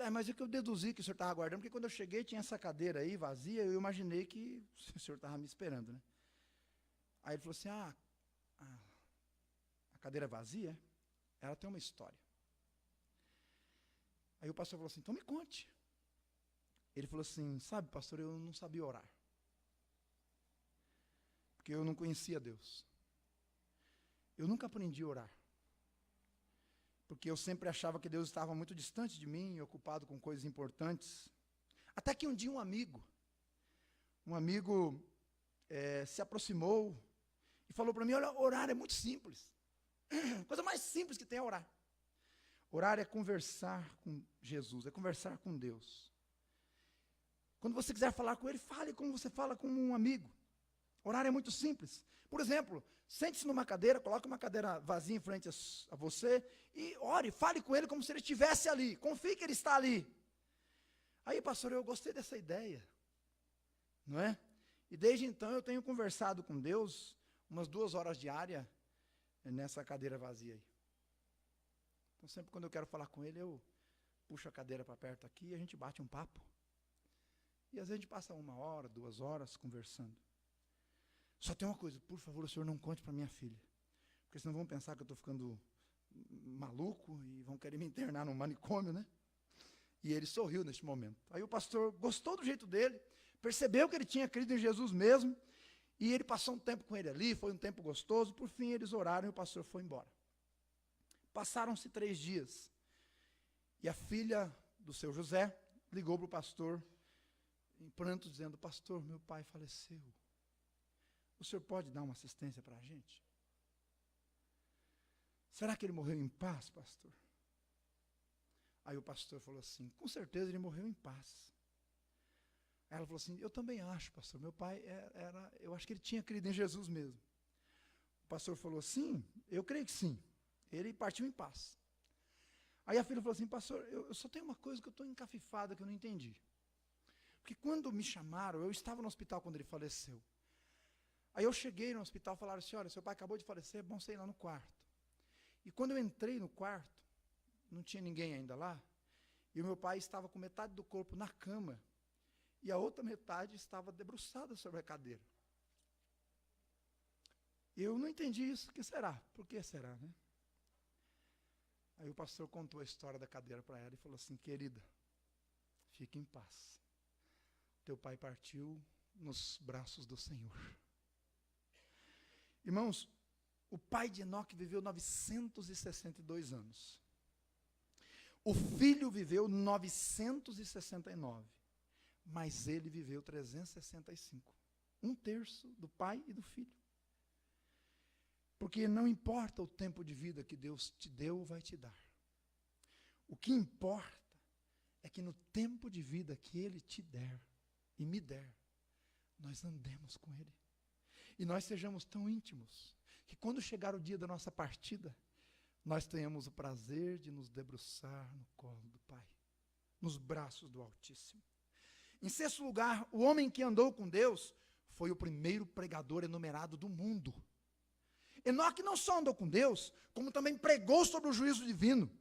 Mas é que eu deduzi que o senhor estava aguardando, porque quando eu cheguei tinha essa cadeira aí vazia, eu imaginei que o senhor estava me esperando, né? Aí ele falou assim: a cadeira vazia, ela tem uma história. Aí o pastor falou assim: então me conte. Ele falou assim, sabe, pastor, eu não sabia orar. Porque eu não conhecia Deus. Eu nunca aprendi a orar. Porque eu sempre achava que Deus estava muito distante de mim, ocupado com coisas importantes. Até que um dia um amigo se aproximou e falou para mim, olha, orar é muito simples. A coisa mais simples que tem é orar. Orar é conversar com Jesus, é conversar com Deus. Quando você quiser falar com Ele, fale como você fala com um amigo. Orar é muito simples. Por exemplo, sente-se numa cadeira, coloque uma cadeira vazia em frente a você e ore, fale com Ele como se Ele estivesse ali. Confie que Ele está ali. Aí, pastor, eu gostei dessa ideia. Não é? E desde então eu tenho conversado com Deus umas 2 horas diárias nessa cadeira vazia aí. Então sempre quando eu quero falar com Ele, eu puxo a cadeira para perto aqui e a gente bate um papo. E às vezes a gente passa 1 hora, 2 horas conversando. Só tem uma coisa, por favor, o senhor não conte para minha filha. Porque senão vão pensar que eu estou ficando maluco e vão querer me internar no manicômio, né? E ele sorriu neste momento. Aí o pastor gostou do jeito dele, percebeu que ele tinha crido em Jesus mesmo, e ele passou um tempo com ele ali, foi um tempo gostoso, por fim eles oraram e o pastor foi embora. Passaram-se 3 dias, e a filha do seu José ligou para o pastor, em pranto, dizendo, pastor, meu pai faleceu. O senhor pode dar uma assistência para a gente? Será que ele morreu em paz, pastor? Aí o pastor falou assim, com certeza ele morreu em paz. Aí ela falou assim, eu também acho, pastor, meu pai eu acho que ele tinha crido em Jesus mesmo. O pastor falou, sim, eu creio que sim. Ele partiu em paz. Aí a filha falou assim, pastor, eu só tenho uma coisa que eu estou encafifada, que eu não entendi. Porque quando me chamaram, eu estava no hospital quando ele faleceu. Aí eu cheguei no hospital e falaram assim, olha, seu pai acabou de falecer, é bom você ir lá no quarto. E quando eu entrei no quarto, não tinha ninguém ainda lá, e o meu pai estava com metade do corpo na cama, e a outra metade estava debruçada sobre a cadeira. Eu não entendi isso, o que será? Por que será, né? Aí o pastor contou a história da cadeira para ela e falou assim, querida, fique em paz. Teu pai partiu nos braços do Senhor. Irmãos, o pai de Enoque viveu 962 anos. O filho viveu 969, mas ele viveu 365. 1/3 do pai e do filho. Porque não importa o tempo de vida que Deus te deu ou vai te dar. O que importa é que no tempo de vida que Ele te der e me der, nós andemos com Ele. E nós sejamos tão íntimos, que quando chegar o dia da nossa partida, nós tenhamos o prazer de nos debruçar no colo do Pai, nos braços do Altíssimo. Em 6º lugar, o homem que andou com Deus foi o primeiro pregador enumerado do mundo. Enoque não só andou com Deus, como também pregou sobre o juízo divino.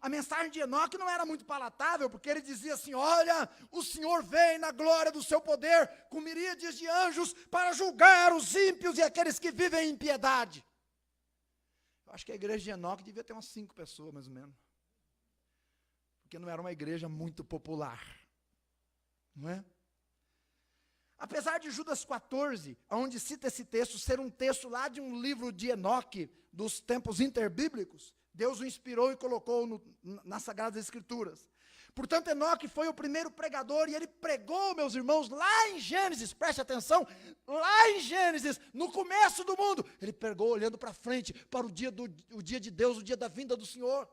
A mensagem de Enoque não era muito palatável, porque ele dizia assim, olha, o Senhor vem na glória do seu poder, com miríades de anjos, para julgar os ímpios e aqueles que vivem em impiedade. Eu acho que a igreja de Enoque devia ter umas 5 pessoas, mais ou menos. Porque não era uma igreja muito popular. Não é? Apesar de Judas 14, onde cita esse texto, ser um texto lá de um livro de Enoque, dos tempos interbíblicos, Deus o inspirou e colocou nas Sagradas Escrituras. Portanto, Enoque foi o primeiro pregador e ele pregou, meus irmãos, lá em Gênesis, preste atenção, lá em Gênesis, no começo do mundo, ele pregou olhando para frente, para o dia de Deus, o dia da vinda do Senhor.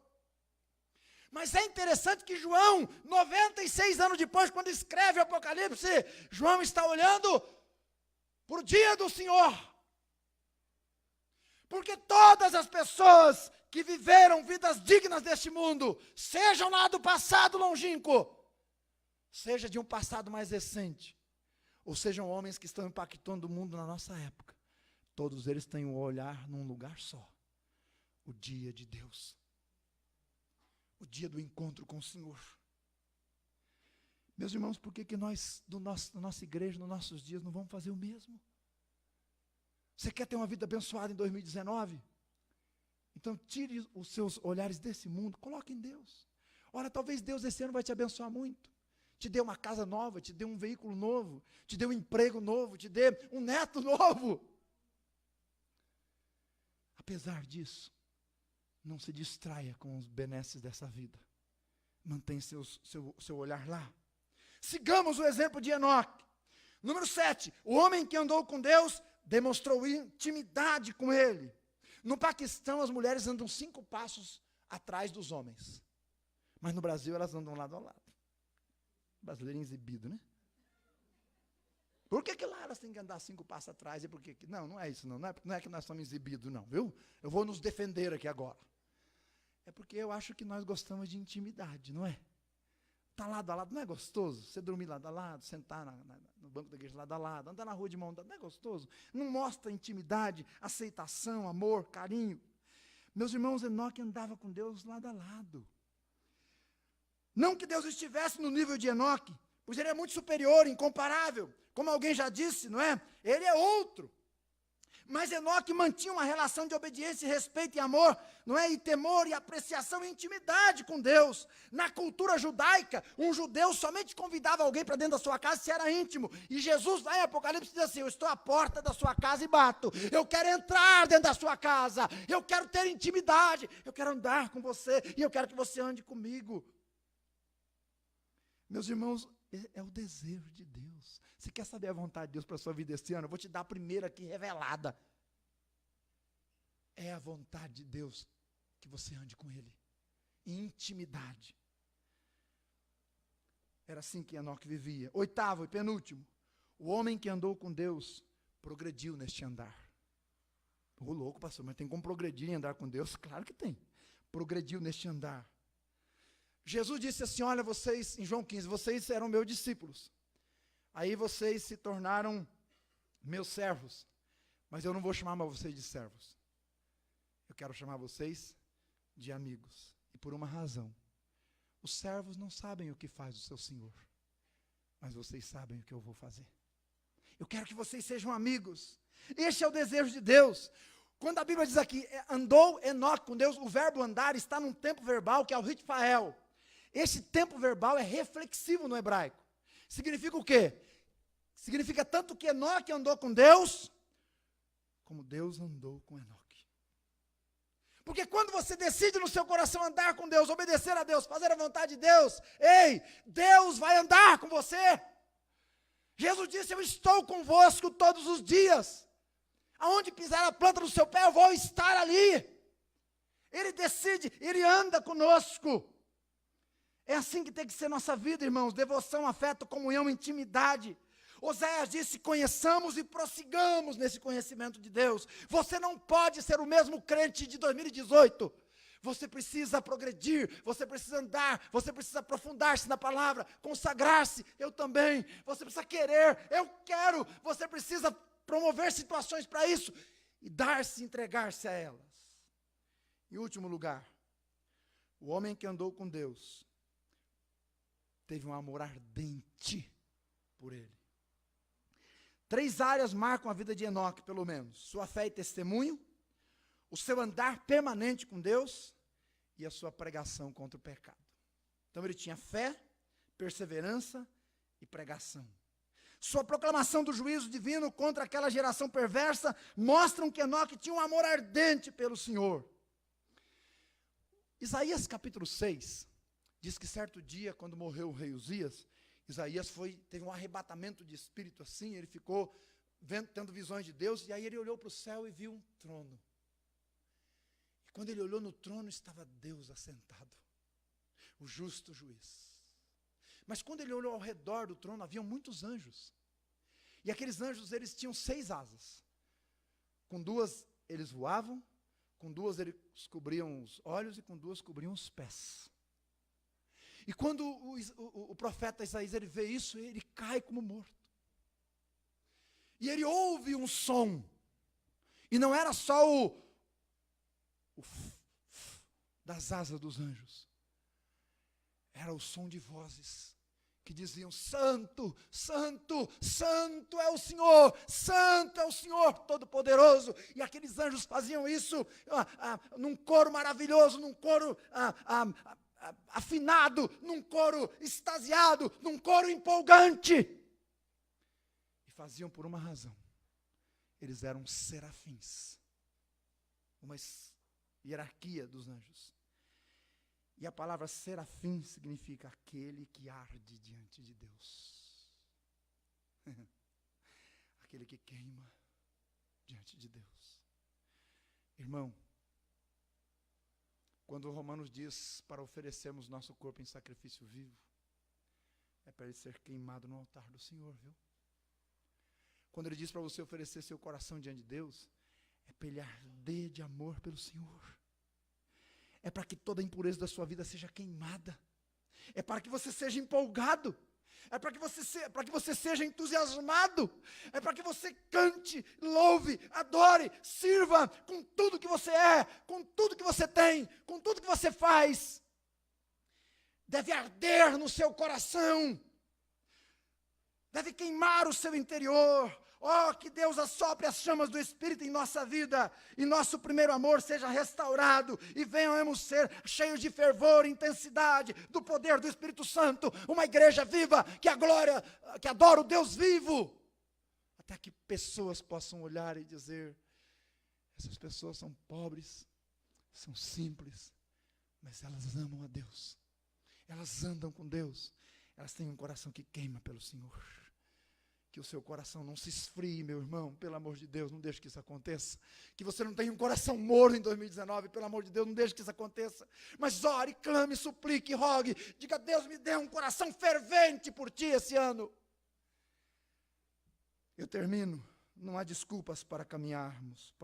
Mas é interessante que João, 96 anos depois, quando escreve o Apocalipse, João está olhando para o dia do Senhor. Porque todas as pessoas que viveram vidas dignas deste mundo, sejam lá do passado longínquo, seja de um passado mais recente, ou sejam homens que estão impactando o mundo na nossa época, todos eles têm o olhar num lugar só, o dia de Deus. O dia do encontro com o Senhor. Meus irmãos, por que nós, na nossa igreja, nos nossos dias, não vamos fazer o mesmo? Você quer ter uma vida abençoada em 2019? Então tire os seus olhares desse mundo, coloque em Deus. Ora, talvez Deus esse ano vai te abençoar muito. te dê uma casa nova, te dê um veículo novo, te dê um emprego novo, te dê um neto novo. Apesar disso, não se distraia com os benesses dessa vida. Mantenha seu olhar lá. Sigamos o exemplo de Enoque. Número 7, o homem que andou com Deus demonstrou intimidade com ele. No Paquistão, as mulheres andam 5 passos atrás dos homens. Mas no Brasil, elas andam lado a lado. Brasileiro exibido, né? Por que lá elas têm que andar 5 passos atrás? E por que? Não é isso, não. Não é que nós somos exibidos, não, viu? Eu vou nos defender aqui agora. É porque eu acho que nós gostamos de intimidade, não é? Estar lado a lado, não é gostoso? Você dormir lado a lado, sentar no banco da igreja lado a lado, andar na rua de mão dada, não é gostoso? Não mostra intimidade, aceitação, amor, carinho. Meus irmãos, Enoque andava com Deus lado a lado. Não que Deus estivesse no nível de Enoque, pois ele é muito superior, incomparável. Como alguém já disse, não é? Ele é outro. Mas Enoque mantinha uma relação de obediência, respeito e amor, não é? E temor e apreciação e intimidade com Deus. Na cultura judaica, um judeu somente convidava alguém para dentro da sua casa se era íntimo. E Jesus, lá em Apocalipse, diz assim: eu estou à porta da sua casa e bato. Eu quero entrar dentro da sua casa. Eu quero ter intimidade. Eu quero andar com você. E eu quero que você ande comigo. Meus irmãos, é o desejo de Deus. Você quer saber a vontade de Deus para a sua vida este ano? Eu vou te dar a primeira aqui revelada. É a vontade de Deus que você ande com Ele. Em intimidade. Era assim que Enoque vivia. 8º e penúltimo. O homem que andou com Deus progrediu neste andar. Ô louco, pastor, mas tem como progredir em andar com Deus? Claro que tem. Progrediu neste andar. Jesus disse assim: olha, vocês, em João 15, vocês eram meus discípulos. Aí vocês se tornaram meus servos. Mas eu não vou chamar mais vocês de servos. Eu quero chamar vocês de amigos. E por uma razão. Os servos não sabem o que faz o seu senhor. Mas vocês sabem o que eu vou fazer. Eu quero que vocês sejam amigos. Este é o desejo de Deus. Quando a Bíblia diz aqui, andou Enoque com Deus, o verbo andar está num tempo verbal que é o ritfael. Esse tempo verbal é reflexivo no hebraico. Significa o quê? Significa tanto que Enoque andou com Deus, como Deus andou com Enoque. Porque quando você decide no seu coração andar com Deus, obedecer a Deus, fazer a vontade de Deus, ei, Deus vai andar com você. Jesus disse: eu estou convosco todos os dias. Aonde pisar a planta do seu pé, eu vou estar ali. Ele decide, Ele anda conosco. É assim que tem que ser nossa vida, irmãos. Devoção, afeto, comunhão, intimidade. Oséias disse: conheçamos e prossigamos nesse conhecimento de Deus. Você não pode ser o mesmo crente de 2018. Você precisa progredir, você precisa andar, você precisa aprofundar-se na palavra, consagrar-se, eu também. Você precisa querer, eu quero. Você precisa promover situações para isso e dar-se, entregar-se a elas. Em último lugar, o homem que andou com Deus teve um amor ardente por Ele. 3 áreas marcam a vida de Enoque, pelo menos: sua fé e testemunho, o seu andar permanente com Deus e a sua pregação contra o pecado. Então ele tinha fé, perseverança e pregação. Sua proclamação do juízo divino contra aquela geração perversa mostram que Enoque tinha um amor ardente pelo Senhor. Isaías capítulo 6 diz que certo dia, quando morreu o rei Uzias, Isaías teve um arrebatamento de espírito assim, ele ficou tendo visões de Deus, e aí ele olhou para o céu e viu um trono. E quando ele olhou no trono, estava Deus assentado, o justo juiz. Mas quando ele olhou ao redor do trono, haviam muitos anjos. E aqueles anjos, eles tinham 6 asas. Com 2 eles voavam, com 2 eles cobriam os olhos e com 2 cobriam os pés. E quando o profeta Isaías ele vê isso, ele cai como morto. E ele ouve um som. E não era só o das asas dos anjos. Era o som de vozes que diziam: Santo, Santo, Santo é o Senhor Todo-Poderoso. E aqueles anjos faziam isso num coro maravilhoso, num coro afinado, num coro extasiado, num coro empolgante. E faziam por uma razão. Eles eram serafins. Uma hierarquia dos anjos. E a palavra serafim significa aquele que arde diante de Deus. Aquele que queima diante de Deus. Irmão, quando Romanos diz para oferecermos nosso corpo em sacrifício vivo, é para ele ser queimado no altar do Senhor, viu? Quando ele diz para você oferecer seu coração diante de Deus, é para ele arder de amor pelo Senhor. É para que toda a impureza da sua vida seja queimada. É para que você seja empolgado. É para que você seja entusiasmado. É para que você cante, louve, adore, sirva com tudo que você é, com tudo que você tem, com tudo que você faz. Deve arder no seu coração. Deve queimar o seu interior. Oh, que Deus assopre as chamas do Espírito em nossa vida, e nosso primeiro amor seja restaurado, e venhamos ser cheios de fervor, intensidade, do poder do Espírito Santo, uma igreja viva, que adora o Deus vivo, até que pessoas possam olhar e dizer, essas pessoas são pobres, são simples, mas elas amam a Deus, elas andam com Deus, elas têm um coração que queima pelo Senhor. Que o seu coração não se esfrie, meu irmão, pelo amor de Deus, não deixe que isso aconteça. Que você não tenha um coração morno em 2019, pelo amor de Deus, não deixe que isso aconteça. Mas ore, clame, suplique, rogue, diga, Deus me dê um coração fervente por ti esse ano. Eu termino, não há desculpas para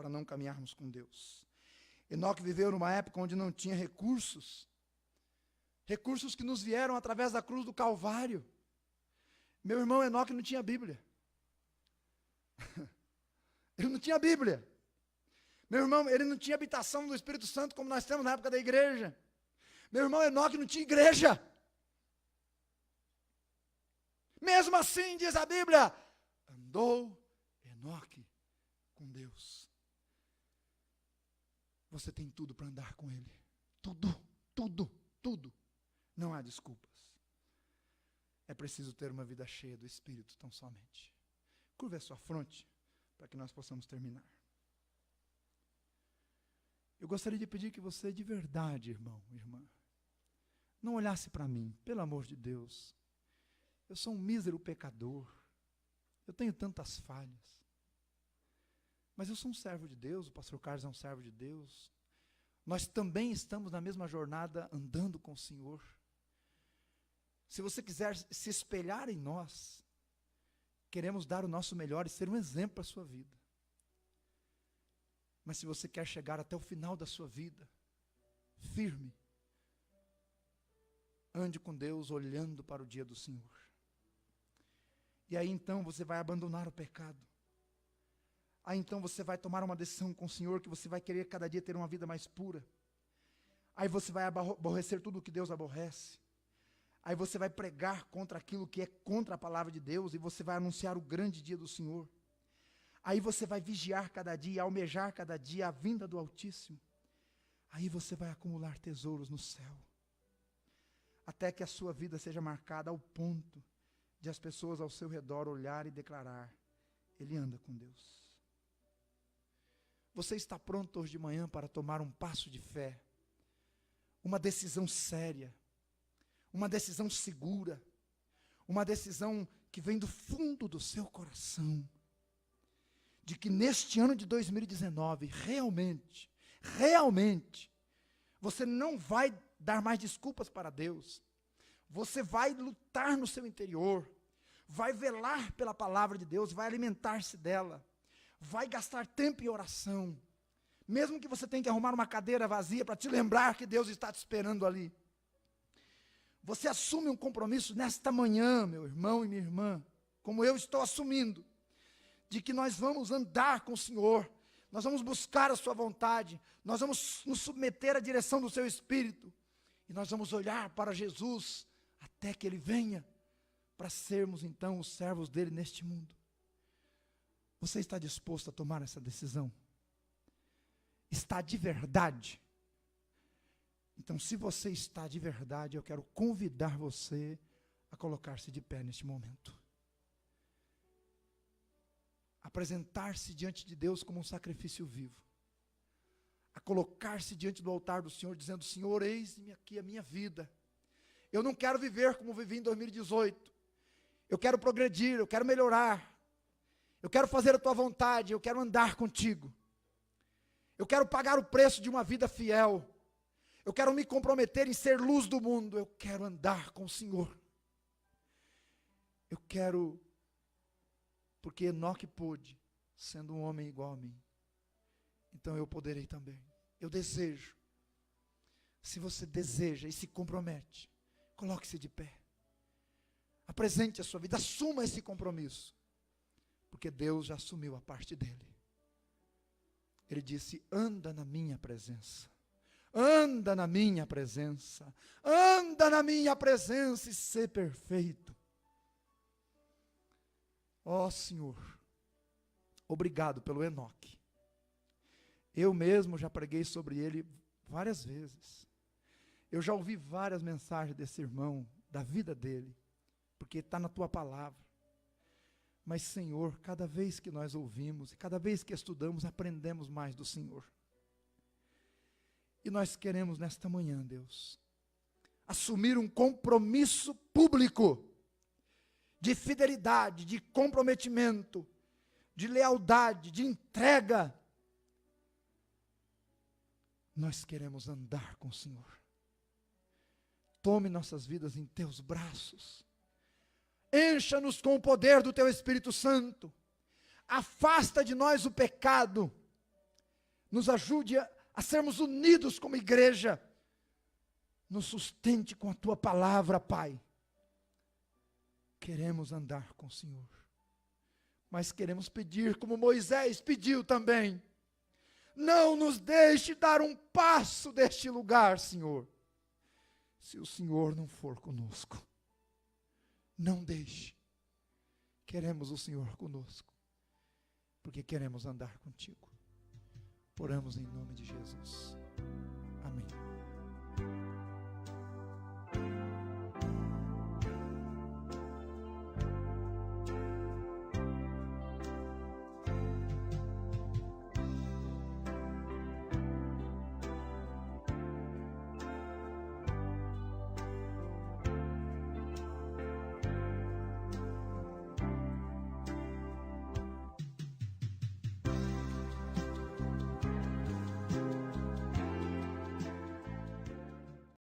não caminharmos com Deus. Enoque viveu numa época onde não tinha recursos que nos vieram através da cruz do Calvário. Meu irmão Enoque não tinha Bíblia. Ele não tinha Bíblia. Meu irmão, ele não tinha habitação do Espírito Santo como nós temos na época da igreja. Meu irmão Enoque não tinha igreja. Mesmo assim, diz a Bíblia, andou Enoque com Deus. Você tem tudo para andar com Ele. Tudo. Não há desculpas. É preciso ter uma vida cheia do Espírito, tão somente. Curva a sua fronte, para que nós possamos terminar. Eu gostaria de pedir que você, de verdade, irmão, irmã, não olhasse para mim, pelo amor de Deus. Eu sou um mísero pecador. Eu tenho tantas falhas. Mas eu sou um servo de Deus, o pastor Carlos é um servo de Deus. Nós também estamos na mesma jornada, andando com o Senhor. Se você quiser se espelhar em nós, queremos dar o nosso melhor e ser um exemplo para a sua vida. Mas se você quer chegar até o final da sua vida, firme, ande com Deus olhando para o dia do Senhor. E aí então você vai abandonar o pecado. Aí então você vai tomar uma decisão com o Senhor, que você vai querer cada dia ter uma vida mais pura. Aí você vai aborrecer tudo o que Deus aborrece. Aí você vai pregar contra aquilo que é contra a palavra de Deus, e você vai anunciar o grande dia do Senhor. Aí você vai vigiar cada dia, almejar cada dia a vinda do Altíssimo. Aí você vai acumular tesouros no céu. Até que a sua vida seja marcada ao ponto de as pessoas ao seu redor olhar e declarar, ele anda com Deus. Você está pronto hoje de manhã para tomar um passo de fé, uma decisão séria, uma decisão segura, uma decisão que vem do fundo do seu coração, de que neste ano de 2019, realmente, você não vai dar mais desculpas para Deus, você vai lutar no seu interior, vai velar pela palavra de Deus, vai alimentar-se dela, vai gastar tempo em oração, mesmo que você tenha que arrumar uma cadeira vazia para te lembrar que Deus está te esperando ali. Você assume um compromisso nesta manhã, meu irmão e minha irmã, como eu estou assumindo, de que nós vamos andar com o Senhor, nós vamos buscar a sua vontade, nós vamos nos submeter à direção do seu Espírito, e nós vamos olhar para Jesus, até que Ele venha, para sermos então os servos dEle neste mundo. Você está disposto a tomar essa decisão? Está de verdade Então, se você está de verdade, eu quero convidar você a colocar-se de pé neste momento. Apresentar-se diante de Deus como um sacrifício vivo. A colocar-se diante do altar do Senhor, dizendo: Senhor, eis-me aqui a minha vida. Eu não quero viver como vivi em 2018. Eu quero progredir, eu quero melhorar. Eu quero fazer a tua vontade, eu quero andar contigo. Eu quero pagar o preço de uma vida fiel. Eu quero me comprometer em ser luz do mundo. Eu quero andar com o Senhor. Eu quero, porque Enoque pôde, sendo um homem igual a mim. Então eu poderei também. Eu desejo. Se você deseja e se compromete, coloque-se de pé. Apresente a sua vida, assuma esse compromisso. Porque Deus já assumiu a parte dele. Ele disse: anda na minha presença. Anda na minha presença. Anda na minha presença e ser perfeito. Ó Senhor, obrigado pelo Enoque. Eu mesmo já preguei sobre ele várias vezes. Eu já ouvi várias mensagens desse irmão, da vida dele, porque está na tua palavra. Mas, Senhor, cada vez que nós ouvimos, e cada vez que estudamos, aprendemos mais do Senhor. E nós queremos nesta manhã, Deus, assumir um compromisso público, de fidelidade, de comprometimento, de lealdade, de entrega. Nós queremos andar com o Senhor. Tome nossas vidas em teus braços. Encha-nos com o poder do teu Espírito Santo. Afasta de nós o pecado. Nos ajude a sermos unidos como igreja. Nos sustente com a tua palavra, Pai. Queremos andar com o Senhor. Mas queremos pedir, como Moisés pediu também: não nos deixe dar um passo deste lugar, Senhor, se o Senhor não for conosco. Não deixe. Queremos o Senhor conosco, porque queremos andar contigo. Oramos em nome de Jesus. Amém.